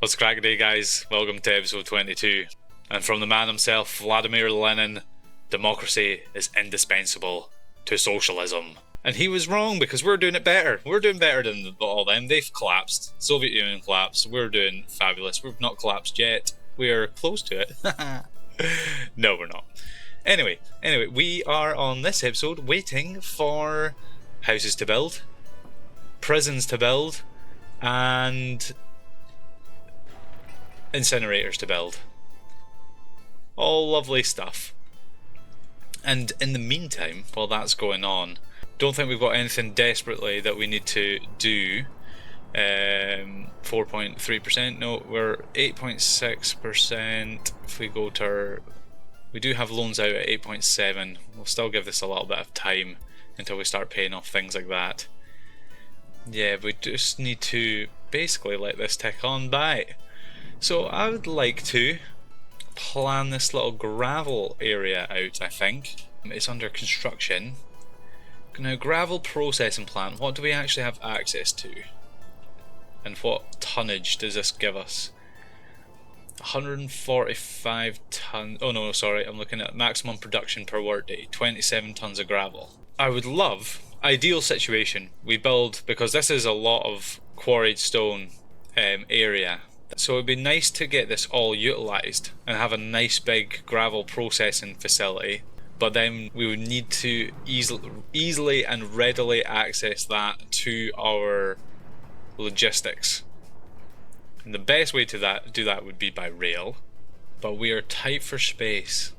What's crack day, guys? Welcome to episode 22. And from the man himself, Vladimir Lenin, democracy is indispensable to socialism. And he was wrong because we're doing it better. We're doing better than all them. They've collapsed. Soviet Union collapsed. We're doing fabulous. We've not collapsed yet. We're close to it. No, we're not. Anyway, we are on this episode waiting for houses to build, prisons to build, and incinerators to build. All lovely stuff. And in the meantime, while that's going on, don't think we've got anything desperately that we need to do. 4.3%. No, we're 8.6%. If we go to our... We do have loans out at 8.7. We'll still give this a little bit of time until we start paying off things like that. Yeah, we just need to basically let this tick on by. So I would like to plan this little gravel area out, I think. It's under construction. Now, gravel processing plant, what do we actually have access to? And what tonnage does this give us? 145 tons. Oh no, sorry, I'm looking at maximum production per workday. 27 tons of gravel. I would love, ideal situation, we build, because this is a lot of quarried stone area. So it'd be nice to get this all utilised and have a nice big gravel processing facility, but then we would need to easily and readily access that to our logistics. And the best way to do that would be by rail, but we are tight for space,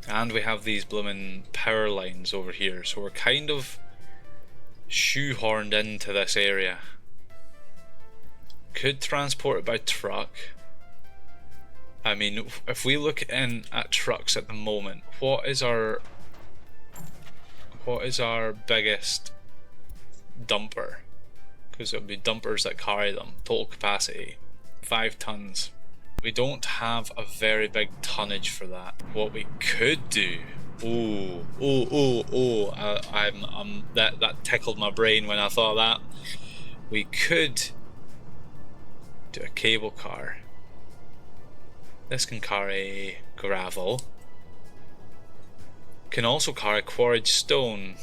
and we have these blooming power lines over here, so we're kind of shoehorned into this area. Could transport it by truck. I mean, if we look in at trucks at the moment, what is our biggest dumper? Because it would be dumpers that carry them. Total capacity 5 tons. We don't have a very big tonnage for that. What we could do, that tickled my brain when I thought of that. We could do a cable car. This can carry gravel. Can also carry quarried stone,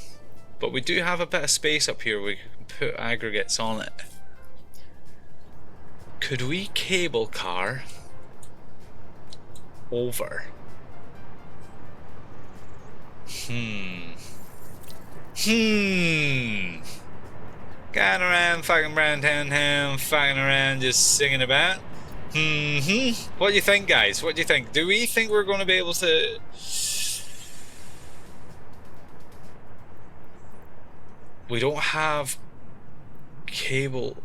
but we do have a bit of space up here. We can put aggregates on it. Could we cable car over? Going around fucking Browntown town, fucking around just singing about. What do you think, guys? What do you think? Do we think we're going to be able to... We don't have cable...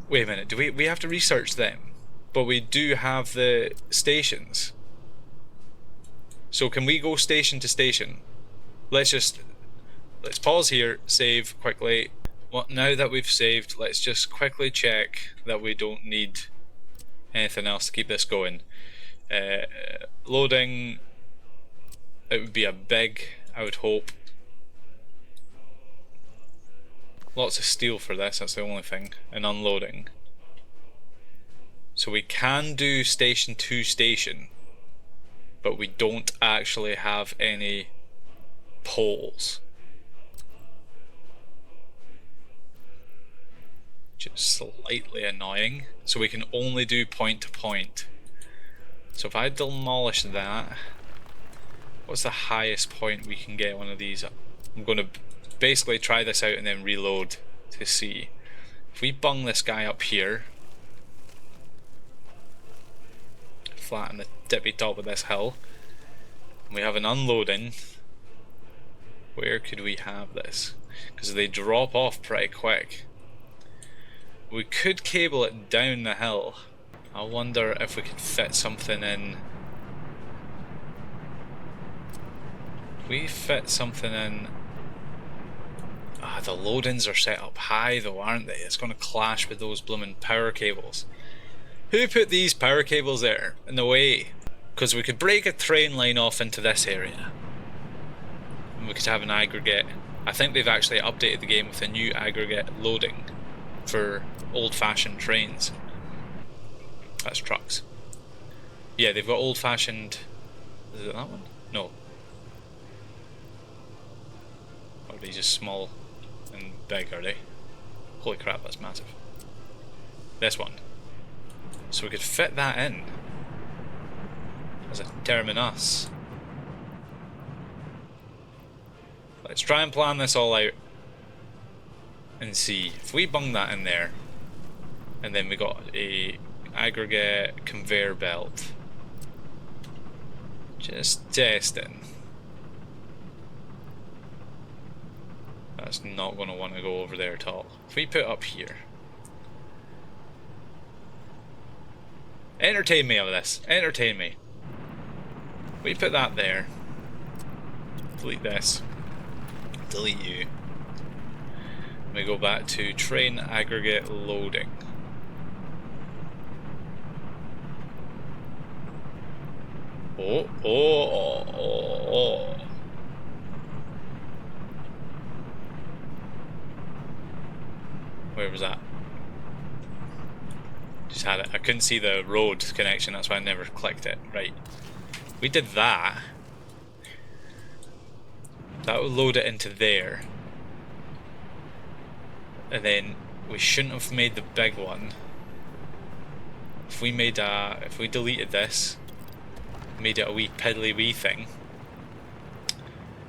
Wait a minute, do we have to research them? But we do have the stations. So can we go station to station? Let's pause here, save quickly. Well, now that we've saved, let's just quickly check that we don't need anything else to keep this going. Loading, it would be a big, I would hope. Lots of steel for this, that's the only thing. And unloading. So we can do station to station, but we don't actually have any poles. Which is slightly annoying. So we can only do point to point. So if I demolish that, what's the highest point we can get one of these? I'm going to basically try this out and then reload to see. If we bung this guy up here, flatten the tippy top of this hill, and we have an unloading, where could we have this? Because they drop off pretty quick. We could cable it down the hill. I wonder if we could fit something in. If we fit something in. The loadings are set up high though, aren't they? It's going to clash with those blooming power cables. Who put these power cables there in the way? Because we could break a train line off into this area. And we could have an aggregate. I think they've actually updated the game with a new aggregate loading for old-fashioned trains. That's trucks. Yeah, they've got old-fashioned... Is it that one? No. Or are they just small and big, are they? Holy crap, that's massive. This one. So we could fit that in as a terminus. Let's try and plan this all out and see. If we bung that in there, and then we got a aggregate conveyor belt. Just testing. That's not going to want to go over there at all. If we put up here. Entertain me of this. Entertain me. We put that there. Delete this. Delete you. We go back to train aggregate loading. Oh. Where was that? Just had it. I couldn't see the road connection, that's why I never clicked it. Right. We did that. That would load it into there. And then we shouldn't have made the big one. If we deleted this, made it a wee piddly wee thing,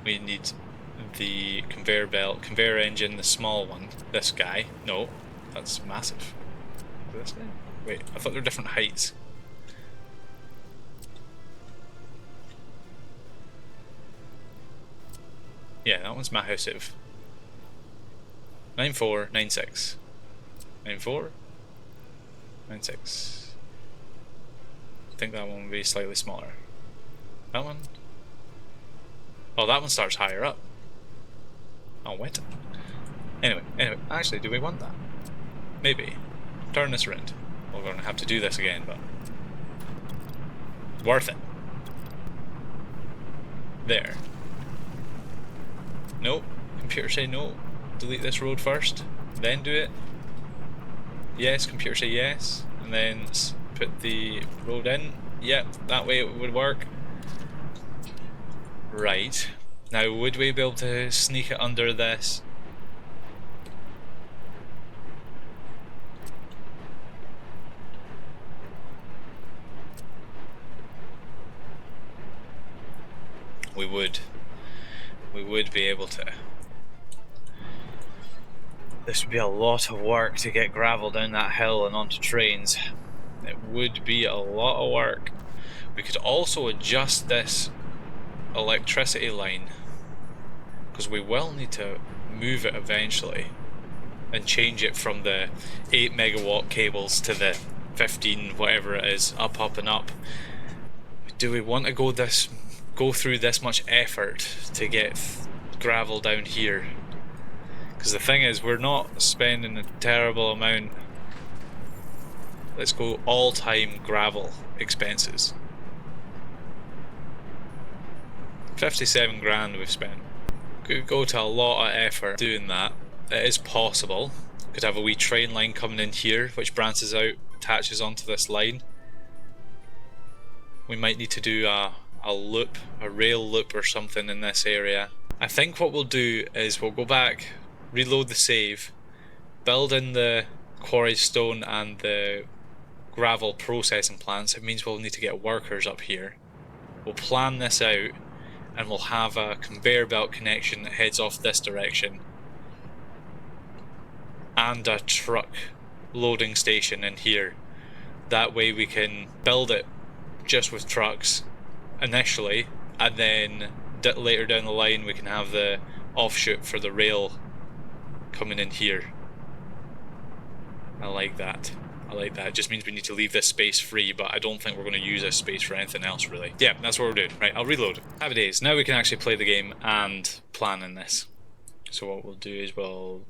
we need the conveyor belt, conveyor engine, the small one. This guy. No, that's massive. This guy? Wait, I thought they were different heights. Yeah, that one's massive. 9.4, 9.6. 9.4, 9.6. I think that one will be slightly smaller. That one? Oh, that one starts higher up. Oh, what? Anyway, actually, do we want that? Maybe. Turn this around. We're going to have to do this again, but... worth it. There. Nope. Computer say no. Delete this road first, then do it. Yes, computer say yes, and then put the road in. Yep, that way it would work. Right. Now, would we be able to sneak it under this? We would. We would be able to. This would be a lot of work to get gravel down that hill and onto trains. It would be a lot of work. We could also adjust this electricity line, because we will need to move it eventually and change it from the 8 megawatt cables to the 15 whatever it is, up and up. Do we want to go through this much effort to get gravel down here? Because the thing is, we're not spending a terrible amount. Let's go all-time gravel expenses. 57 grand we've spent. Could go to a lot of effort doing that. It is possible. Could have a wee train line coming in here, which branches out, attaches onto this line. We might need to do a loop, a rail loop or something in this area. I think what we'll do is we'll go back, reload the save, build in the quarried stone and the gravel processing plants. It means we'll need to get workers up here. We'll plan this out and we'll have a conveyor belt connection that heads off this direction and a truck loading station in here. That way we can build it just with trucks initially, and then later down the line we can have the offshoot for the rail coming in here. I like that. It just means we need to leave this space free, but I don't think we're going to use this space for anything else really. Yeah, that's what we're doing. Right, I'll reload. Happy days. Now we can actually play the game and plan in this. So what we'll do is we'll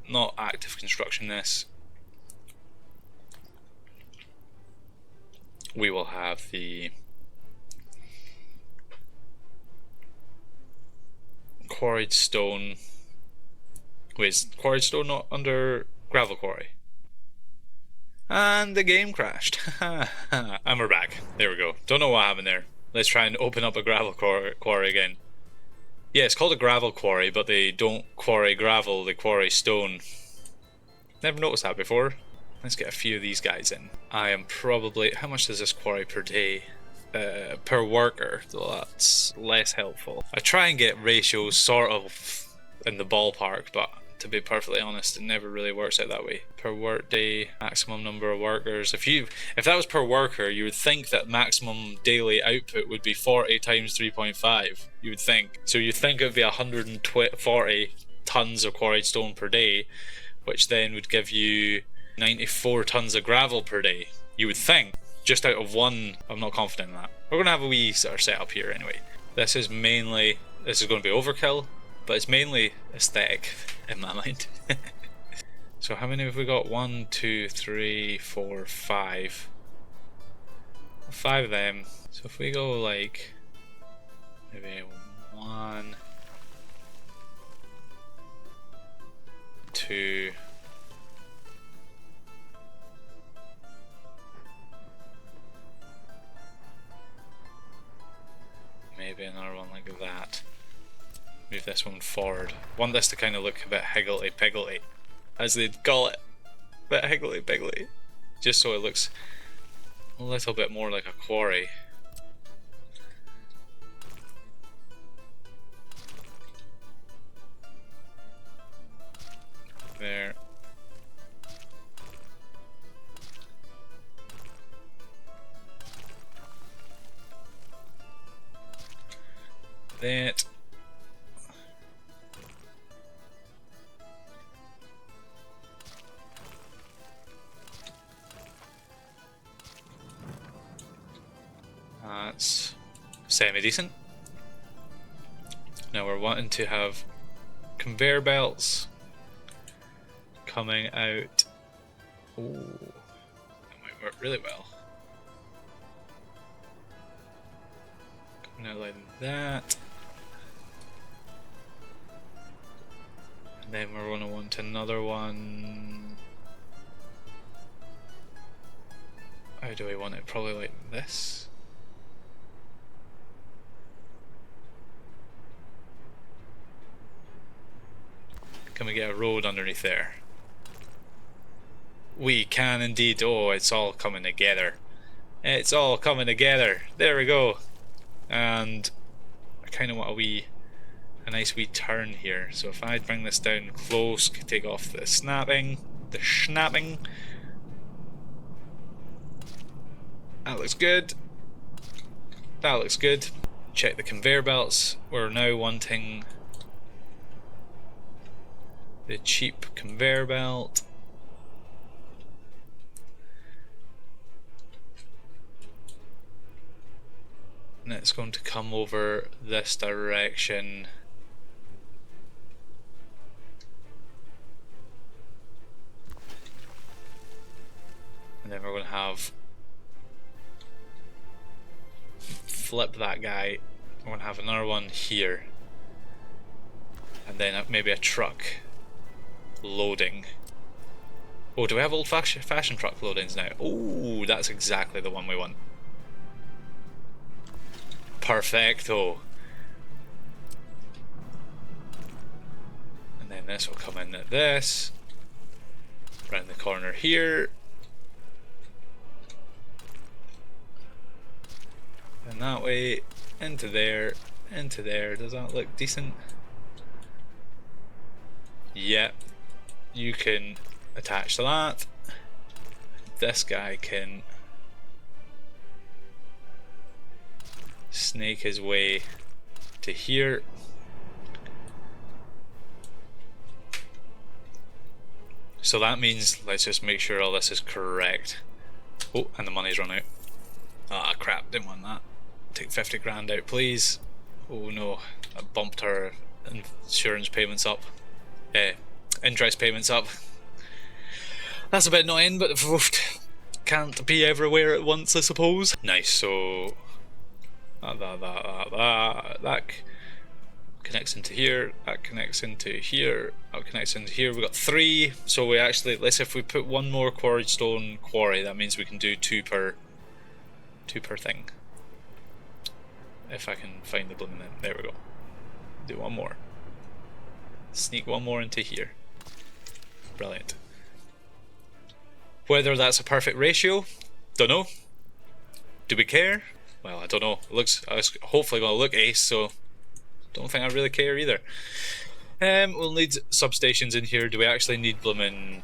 not active construction this. We will have the quarried stone. Wait, is quarried stone not under gravel quarry? And the game crashed. And we're back. There we go. Don't know what happened there. Let's try and open up a gravel quarry again. Yeah, it's called a gravel quarry, but they don't quarry gravel, they quarry stone. Never noticed that before. Let's get a few of these guys in. I am probably... How much does this quarry per day? Per worker, so that's less helpful. I try and get ratios sort of in the ballpark, but to be perfectly honest, it never really works out that way. Per work day, maximum number of workers. If that was per worker, you would think that maximum daily output would be 40 times 3.5. You would think. So you'd think it would be 140 tons of quarried stone per day, which then would give you 94 tons of gravel per day. You would think. Just out of one, I'm not confident in that. We're going to have a wee sort of setup here anyway. This is going to be overkill, but it's mainly aesthetic in my mind. So how many have we got? 1, 2, 3, 4, 5. 5 of them. So if we go like, maybe 1, 2, maybe another one like that. Move this one forward. Want this to kind of look a bit higgledy-piggledy, as they'd call it. A bit higgledy-piggledy. Just so it looks a little bit more like a quarry. There. That. That's semi-decent. Now we're wanting to have conveyor belts coming out. Ooh, that might work really well. Coming out like that. And then we're going to want another one. How do we want it? Probably like this. Can we get a road underneath there? We can indeed. Oh, it's all coming together. It's all coming together. There we go. And I kind of want a nice wee turn here. So if I bring this down close, take off the snapping. That looks good. That looks good. Check the conveyor belts. We're now wanting the cheap conveyor belt. And it's going to come over this direction. And then we're going to have flip that guy. We're going to have another one here. And then maybe a truck loading. Oh, do we have old fashioned truck loadings now? Oh, that's exactly the one we want. Perfecto. And then this will come in at this. Round the corner here. And that way, into there, into there. Does that look decent? Yep. You can attach to that. This guy can snake his way to here. So that means, let's just make sure all this is correct. Oh, and the money's run out. Ah, crap, didn't want that. Take 50 grand out, please. Oh no, I bumped our insurance payments up. Interest payments up. That's a bit annoying, but can't be everywhere at once, I suppose. Nice, so that connects into here, that connects into here, that connects into here. We've got 3, so we actually, let's say if we put one more quarried stone quarry, that means we can do 2 per thing. If I can find the blooming thing. There we go. Do one more. Sneak one more into here. Brilliant. Whether that's a perfect ratio, don't know. Do we care? Well, I don't know. It looks, it's hopefully going to look ace, so don't think I really care either. We'll need substations in here. Do we actually need blooming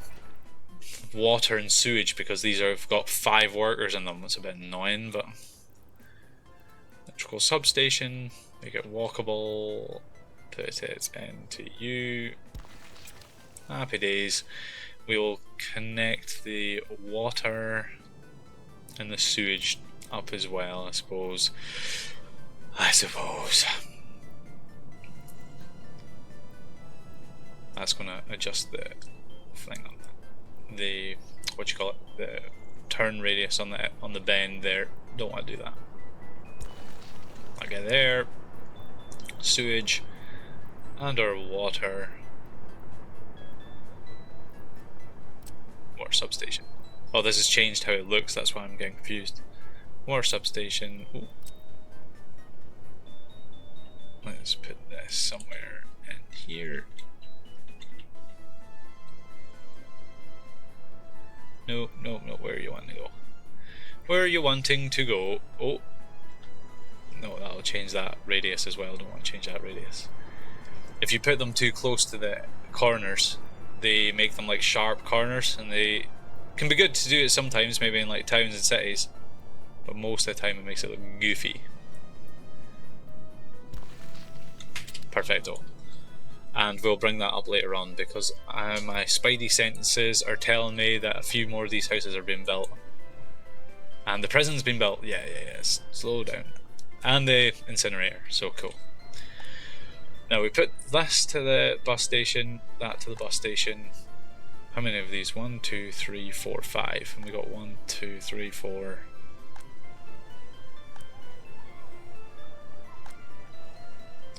water and sewage, because these have got 5 workers in them? It's a bit annoying, but electrical substation, make it walkable, put it into you. Happy days. We will connect the water and the sewage up as well, I suppose. That's gonna adjust the thing on the, what you call it, the turn radius on the bend there. Don't want to do that. Okay, there. Sewage and our water. Water substation. Oh, this has changed how it looks, that's why I'm getting confused. Water substation. Ooh. Let's put this somewhere in here. No, no, no, where are you wanting to go? Where are you wanting to go? Oh. No, that'll change that radius as well. Don't want to change that radius. If you put them too close to the corners, they make them like sharp corners, and they can be good to do it sometimes, maybe in like towns and cities, but most of the time it makes it look goofy. Perfecto. And we'll bring that up later on, because my spidey sentences are telling me that a few more of these houses are being built. And the prison's been built. Yeah. Slow down. And the incinerator. So cool. Now we put this to the bus station, that to the bus station. How many of these? 1, 2, 3, 4, 5. And we got 1, 2, 3, 4.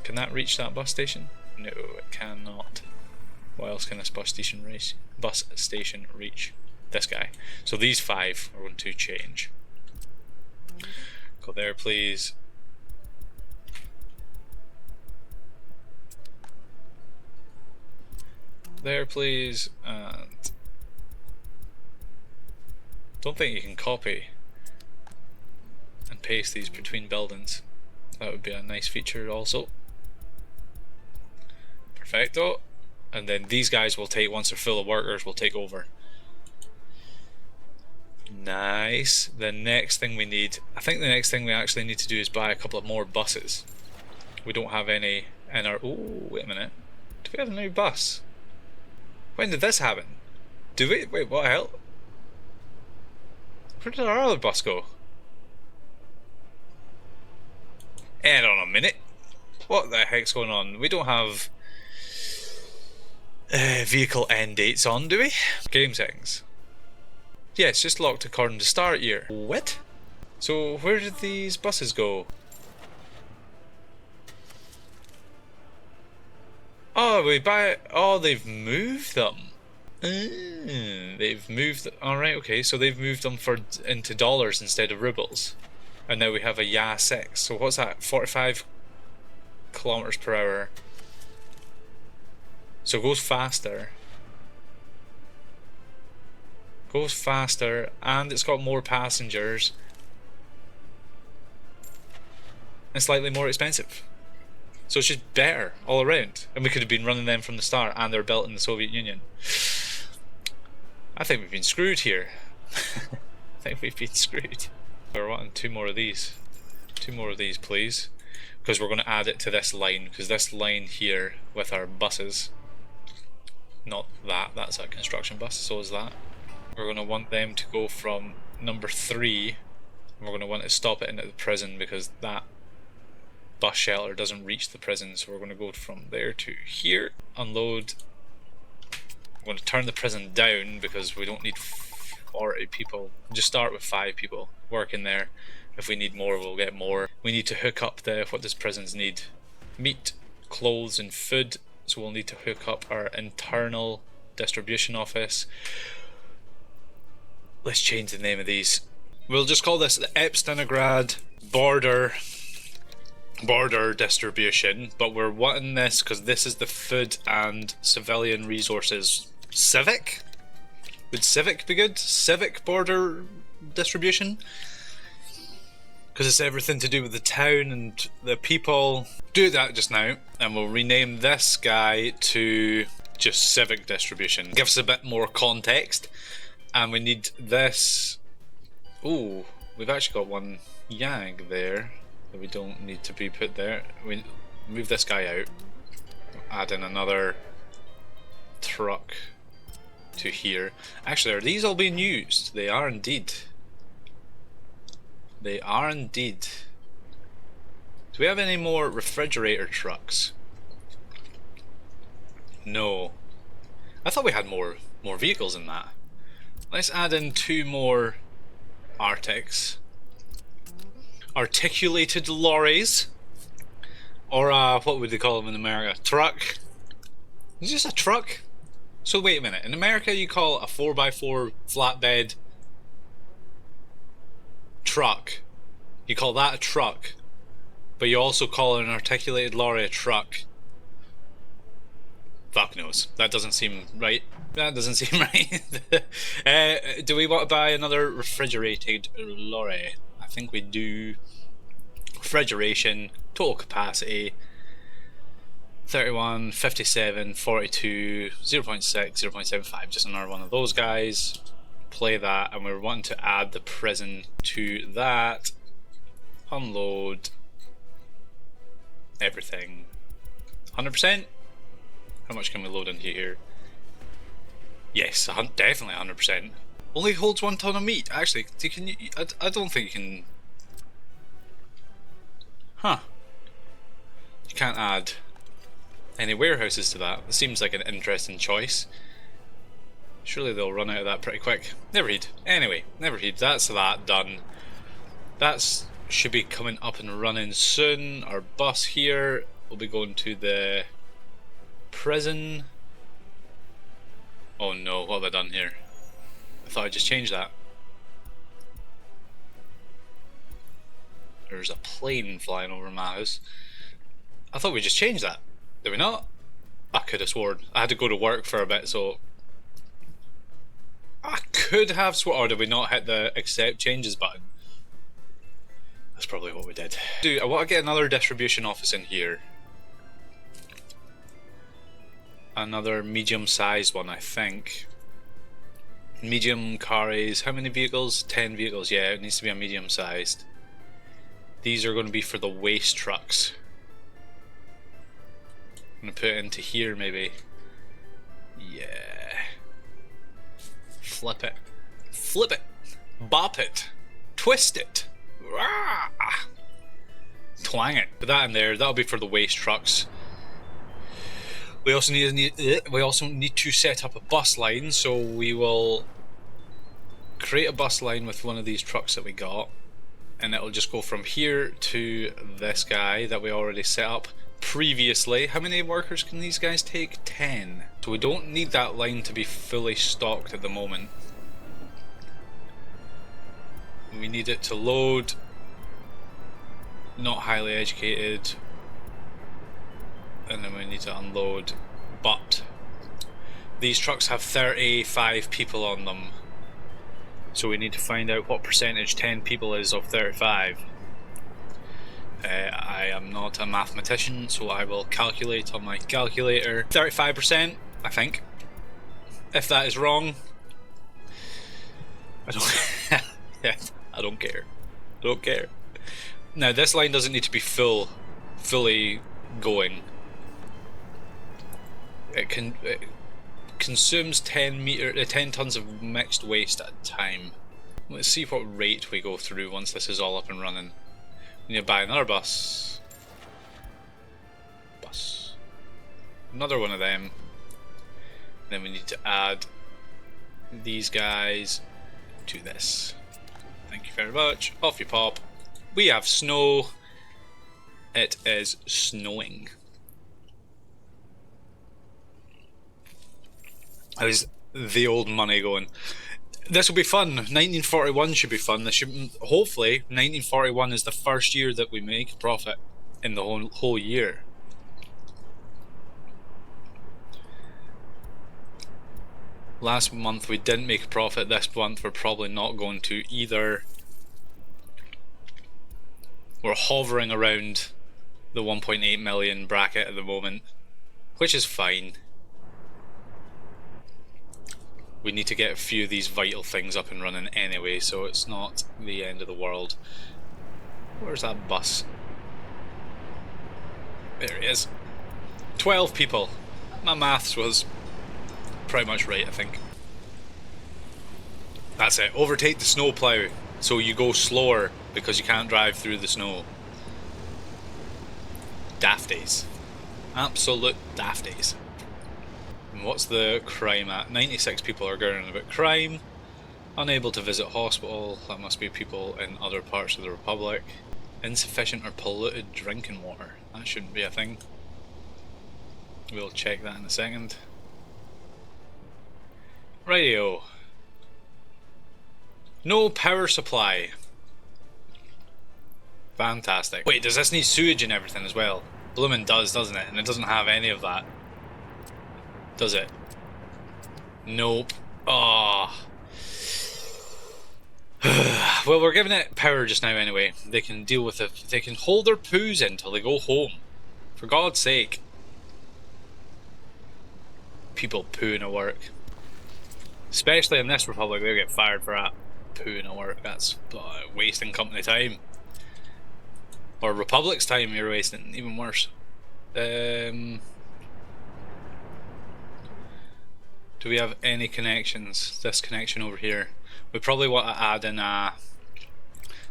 Can that reach that bus station? No, it cannot. What else can this bus station reach? This guy. So these 5 are going to change. Go there, please. There, please. And don't think you can copy and paste these between buildings. That would be a nice feature also. Perfecto. And then these guys will take, once they're full of workers, will take over. Nice. The next thing we need, I think the next thing we actually need to do is buy a couple of more buses. We don't have any in our, oh, wait a minute. Do we have a new bus? When did this happen? Do we? Wait, what the hell? Where did our other bus go? Hold on a minute. What the heck's going on? We don't have vehicle end dates on, do we? Game settings. Yeah, it's just locked according to start year. What? So where did these buses go? Oh, we buy it. Oh, they've moved them. They've moved. All right, okay. So they've moved them into dollars instead of rubles, and now we have a YA 6. So what's that? 45 kilometers per hour. So it goes faster. Goes faster, and it's got more passengers, and slightly more expensive. So it's just better all around. And we could have been running them from the start, and they're built in the Soviet Union. I think we've been screwed here. I think we've been screwed. We're wanting 2 more of these. 2 more of these, please. Because we're going to add it to this line. Because this line here with our buses, not that, that's a construction bus, so is that. We're going to want them to go from number 3. And we're going to want to stop it into the prison, because that bus shelter doesn't reach the prison. So we're going to go from there to here, unload. We're going to turn the prison down because we don't need 40 people. Just start with 5 people working there. If we need more, we'll get more. We need to hook up the, what does prisons need? Meat. clothes and food, so we'll need to hook up our internal distribution office. Let's change the name of these. We'll just call this the Ep.22 border distribution, but we're wanting this because this is the food and civilian resources. Civic? Would civic be good? Civic border distribution? Because it's everything to do with the town and the people. Do that just now, and we'll rename this guy to just civic distribution. Gives us a bit more context. And we need this. Ooh, we've actually got one Yag there that we don't need to be put there. We move this guy out. Add in another truck to here. Actually, are these all being used? They are indeed. They are indeed. Do we have any more refrigerator trucks? No. I thought we had more vehicles than that. Let's add in 2 more Arctics. Articulated lorries. Or what would they call them in America? Truck. Is this a truck? So wait a minute. In America you call a 4x4 flatbed truck. You call that a truck. But you also call an articulated lorry a truck. Fuck knows. That doesn't seem right. That doesn't seem right. Do we want to buy another refrigerated lorry? I think we do. Refrigeration, total capacity 31, 57, 42, 0.6, 0.75. Just another one of those guys. Play that, and we're wanting to add the prison to that. Unload everything. 100%? How much can we load into here? Yes, definitely 100%. Only holds 1 ton of meat. Actually, I don't think you can. Huh. You can't add any warehouses to that. It seems like an interesting choice. Surely they'll run out of that pretty quick. Never heed. Anyway, never heed. That's that done. That's should be coming up and running soon. Our bus here will be going to the prison. Oh no, what have I done here? I thought I just changed that. There's a plane flying over my house. I thought we just changed that. Did we not? I could have sworn. I had to go to work for a bit, so I could have sworn. Or did we not hit the accept changes button? That's probably what we did. Dude, I want to get another distribution office in here. Another medium-sized one, I think. Medium carries. How many vehicles? 10 vehicles. Yeah, it needs to be a medium-sized. These are going to be for the waste trucks. I'm going to put it into here, maybe. Yeah. Flip it. Flip it. Bop it. Twist it. Rah! Twang it. Put that in there. That'll be for the waste trucks. We also need to set up a bus line, so we will create a bus line with one of these trucks that we got, and it'll just go from here to this guy that we already set up previously. How many workers can these guys take? 10. So we don't need that line to be fully stocked at the moment. We need it to load. Not highly educated. And then we need to unload, but these trucks have 35 people on them, so we need to find out what percentage 10 people is of 35. I am not a mathematician, so I will calculate on my calculator. 35%, I think. If that is wrong, I don't yeah, I don't care. I don't care. Now this line doesn't need to be fully going. It consumes 10 tons of mixed waste at a time. Let's see what rate we go through once this is all up and running. We need to buy another bus. Another one of them. Then we need to add these guys to this. Thank you very much. Off you pop. We have snow. It is snowing. How's the old money going? This will be fun. 1941 should be fun. This should, hopefully, 1941 is the first year that we make a profit in the whole year. Last month we didn't make a profit. This month we're probably not going to either. We're hovering around the 1.8 million bracket at the moment, which is fine. We need to get a few of these vital things up and running anyway, so it's not the end of the world. Where's that bus? There he is. 12 people. My maths was pretty much right, I think. That's it. Overtake the snowplow, so you go slower because you can't drive through the snow. Dafties. Absolute dafties. And what's the crime at? 96 people are going about crime. Unable to visit hospital. That must be people in other parts of the Republic. Insufficient or polluted drinking water. That shouldn't be a thing. We'll check that in a second. Radio. No power supply. Fantastic. Wait, does this need sewage and everything as well? Bloomin' does, doesn't it? And it doesn't have any of that. Does it? Nope. Ah. Oh. Well, we're giving it power just now anyway. They can deal with it. They can hold their poos in till they go home. For God's sake. People pooing at work. Especially in this republic, they'll get fired for that. Pooing at work. That's wasting company time. Or Republic's time you're wasting. Even worse. Do we have any connections? This connection over here. We probably want to add in a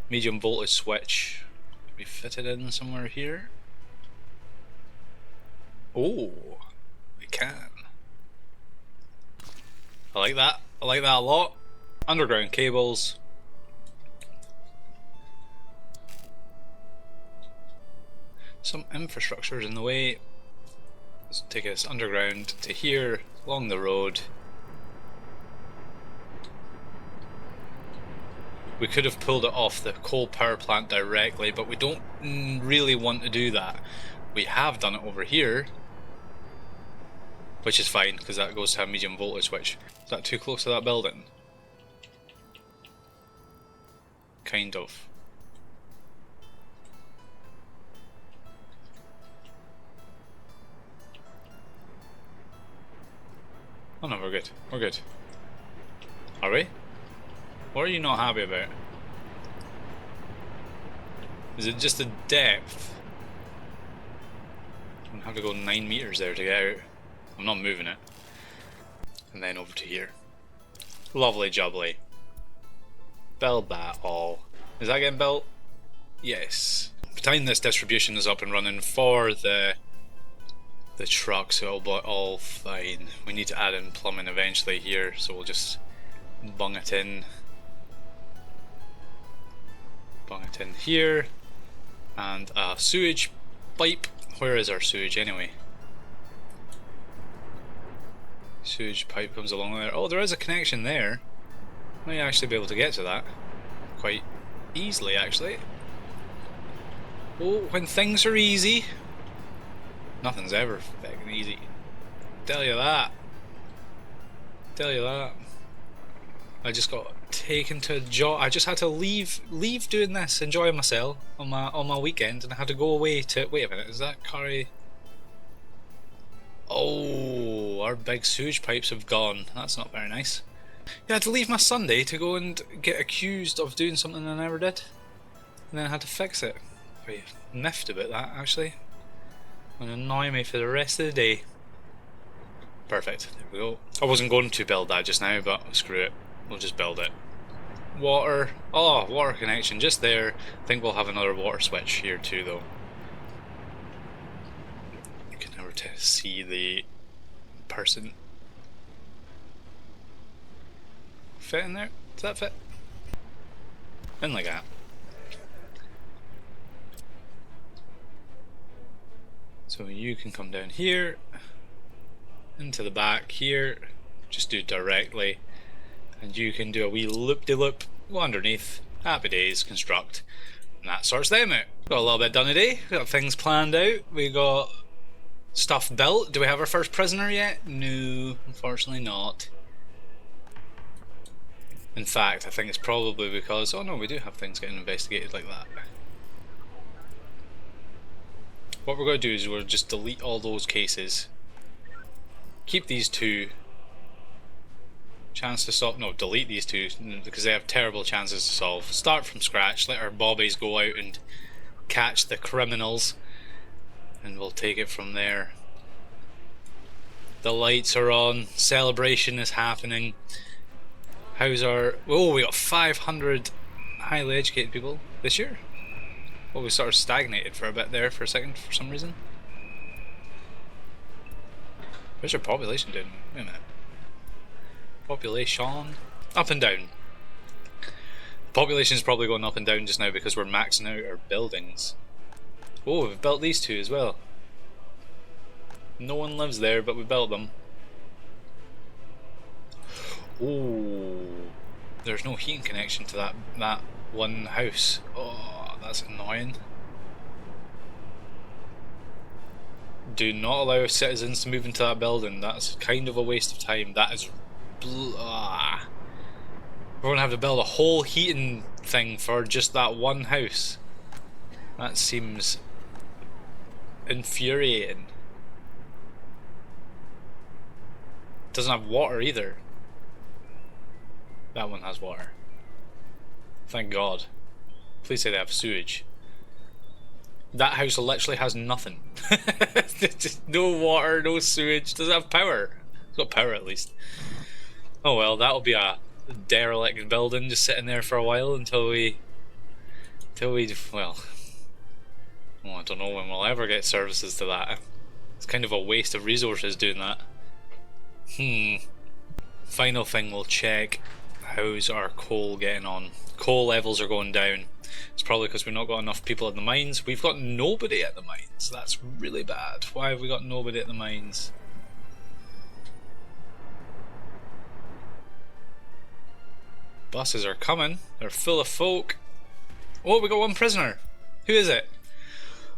medium voltage switch. Can we fit it in somewhere here? Oh, we can. I like that. I like that a lot. Underground cables. Some infrastructure is in the way. Let's take us underground to here, along the road. We could have pulled it off the coal power plant directly, but we don't really want to do that. We have done it over here, which is fine because that goes to a medium voltage switch. Is that too close to that building? Kind of. Oh no, we're good. We're good. Are we? What are you not happy about? Is it just the depth? I'm gonna have to go 9 meters there to get out. I'm not moving it. And then over to here. Lovely jubbly. Build that all. Is that getting built? Yes. By the time this distribution is up and running for the trucks, it'll be all fine. We need to add in plumbing eventually here, so we'll just bung it in. Bung it in here. And a sewage pipe. Where is our sewage anyway? Sewage pipe comes along there. Oh, there is a connection there. Might actually be able to get to that quite easily, actually. Oh, when things are easy, nothing's ever fucking easy. Tell you that. Tell you that. I just got taken to a job. I just had to leave doing this, enjoying myself on my weekend, and I had to go away to. Wait a minute, is that Curry? Oh, our big sewage pipes have gone. That's not very nice. Yeah, I had to leave my Sunday to go and get accused of doing something I never did, and then I had to fix it. Very miffed about that, actually. Gonna annoy me for the rest of the day. Perfect. There we go. I wasn't going to build that just now, but screw it. We'll just build it. Water. Oh, water connection just there. I think we'll have another water switch here too, though. You can never see the person. Fit in there? Does that fit? In like that. So you can come down here, into the back here, just do directly, and you can do a wee loop-de-loop, go underneath, happy days, construct, and that sorts them out. Got a little bit done today, we got things planned out, we got stuff built. Do we have our first prisoner yet? No, unfortunately not. In fact, I think it's probably because, oh no, we do have things getting investigated like that. What we're going to do is we'll just delete all those cases. Keep these two. Chance to solve, no, delete these two because they have terrible chances to solve. Start from scratch, let our bobbies go out and catch the criminals, and we'll take it from there. The lights are on, celebration is happening. How's our, oh, we got 500 highly educated people this year. Well, we sort of stagnated for a bit there for a second for some reason. Where's our population doing? Wait a minute. Population up and down. Population is probably going up and down just now because we're maxing out our buildings. Oh, we've built these two as well. No one lives there, but we built them. Oh, there's no heating connection to that one house. Oh, that's annoying. Do not allow citizens to move into that building. That's kind of a waste of time. That is blah. We're gonna have to build a whole heating thing for just that one house. That seems infuriating. Doesn't have water either. That one has water. Thank God. Please say they have sewage. That house literally has nothing. Just no water, no sewage. Does it have power? It's got power at least. Oh well, that'll be a derelict building just sitting there for a while until we well, I don't know when we'll ever get services to that. It's kind of a waste of resources doing that. Final thing, we'll check how's our coal getting on. Coal levels are going down. It's probably because we've not got enough people at the mines. We've got nobody at the mines. That's really bad. Why have we got nobody at the mines? Buses are coming. They're full of folk. Oh, we got one prisoner. Who is it?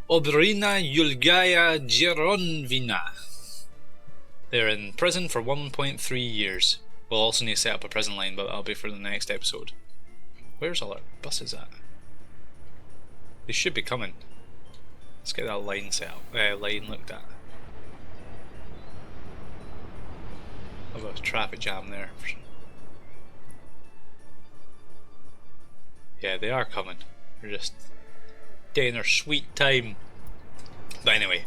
Obrina Yulgaya Geronvina. They're in prison for 1.3 years. We'll also need to set up a prison line, but that'll be for the next episode. Where's all our buses at? They should be coming. Let's get that line set up. Line looked at. I've got a traffic jam there. Yeah, they are coming. They're just taking their sweet time. But anyway,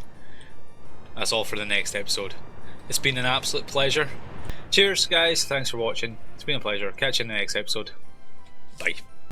that's all for the next episode. It's been an absolute pleasure. Cheers guys, thanks for watching. It's been a pleasure. Catch you in the next episode. Bye.